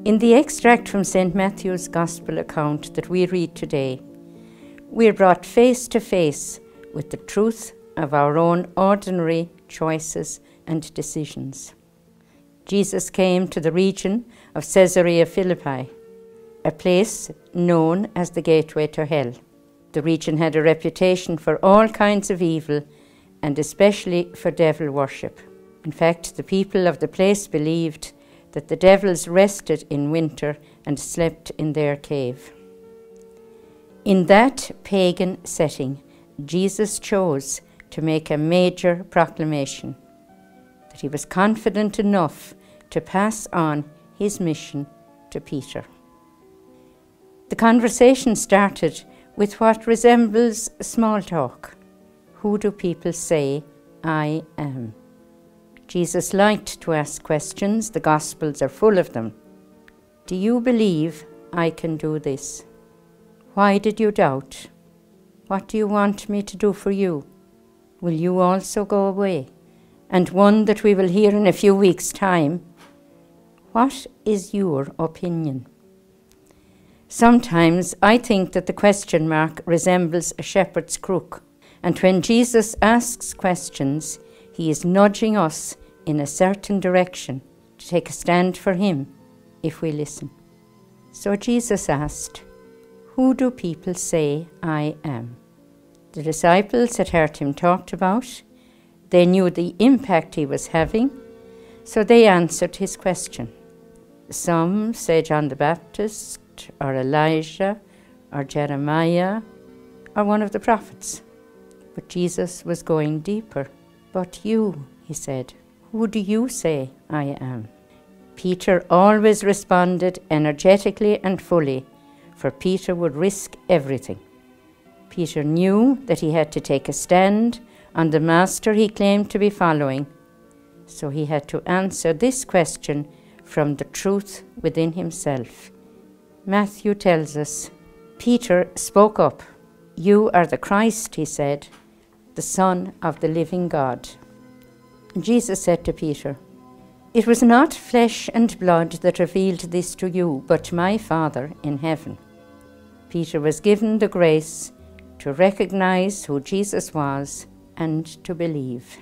In the extract from St. Matthew's Gospel account that we read today, we are brought face to face with the truth of our own ordinary choices and decisions. Jesus came to the region of Caesarea Philippi, a place known as the gateway to hell. The region had a reputation for all kinds of evil, and especially for devil worship. In fact, the people of the place believed that the devils rested in winter and slept in their cave. In that pagan setting, Jesus chose to make a major proclamation that he was confident enough to pass on his mission to Peter. The conversation started with what resembles small talk. Who do people say I am? Jesus liked to ask questions. The Gospels are full of them. Do you believe I can do this? Why did you doubt? What do you want me to do for you? Will you also go away? And one that we will hear in a few weeks' time. What is your opinion? Sometimes I think that the question mark resembles a shepherd's crook. And when Jesus asks questions, he is nudging us in a certain direction to take a stand for him if we listen. So Jesus asked, who do people say I am? The disciples had heard him talked about. They knew the impact he was having, so they answered his question. Some say John the Baptist, or Elijah, or Jeremiah, or one of the prophets. But Jesus was going deeper. But you, he said, who do you say I am? Peter always responded energetically and fully, for Peter would risk everything. Peter knew that he had to take a stand on the master he claimed to be following, so he had to answer this question from the truth within himself. Matthew tells us, Peter spoke up. You are the Christ, he said, the Son of the living God. Jesus said to Peter, it was not flesh and blood that revealed this to you, but my Father in heaven. Peter was given the grace to recognize who Jesus was and to believe.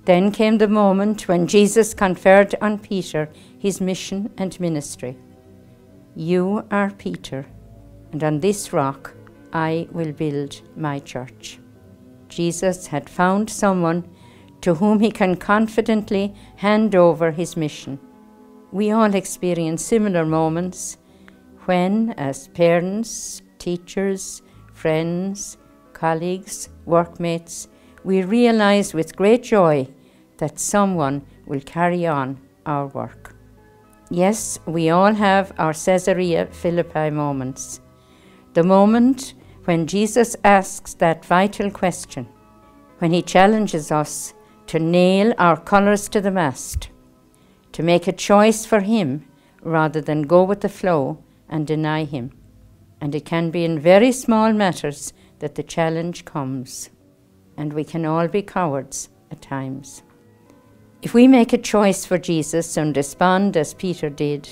Then came the moment when Jesus conferred on Peter his mission and ministry. You are Peter, and on this rock I will build my church. Jesus had found someone to whom he can confidently hand over his mission. We all experience similar moments when, as parents, teachers, friends, colleagues, workmates, we realize with great joy that someone will carry on our work. Yes, we all have our Caesarea Philippi moments. The moment when Jesus asks that vital question, when he challenges us to nail our colours to the mast, to make a choice for him rather than go with the flow and deny him. And it can be in very small matters that the challenge comes, and we can all be cowards at times. If we make a choice for Jesus and respond as Peter did,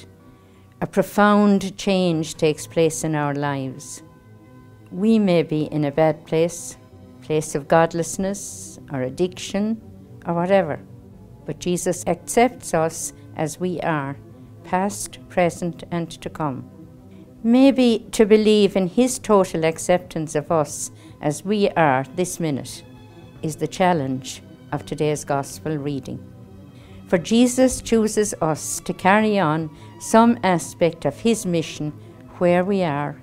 a profound change takes place in our lives. We may be in a bad place of godlessness or addiction or whatever, but Jesus accepts us as we are, past, present, and to come. Maybe to believe in his total acceptance of us as we are this minute is the challenge of today's gospel reading. For Jesus chooses us to carry on some aspect of his mission where we are,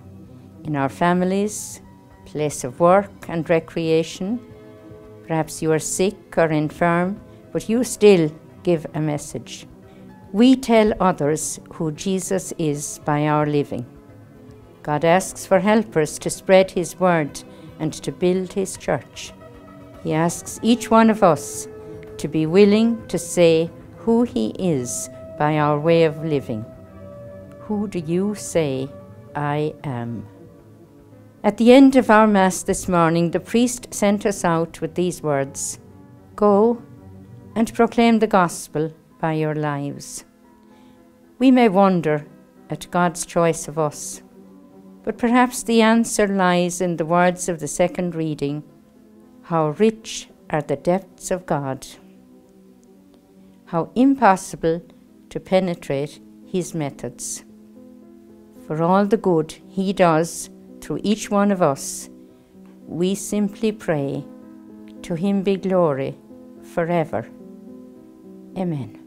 in our families, place of work and recreation. Perhaps you are sick or infirm, but you still give a message. We tell others who Jesus is by our living. God asks for helpers to spread his word and to build his church. He asks each one of us to be willing to say who he is by our way of living. Who do you say I am? At the end of our Mass this morning, the priest sent us out with these words, Go and proclaim the gospel by your lives. We may wonder at God's choice of us, but perhaps the answer lies in the words of the second reading, "How rich are the depths of God! How impossible to penetrate His methods." For all the good He does through each one of us, we simply pray, to Him be glory forever. Amen.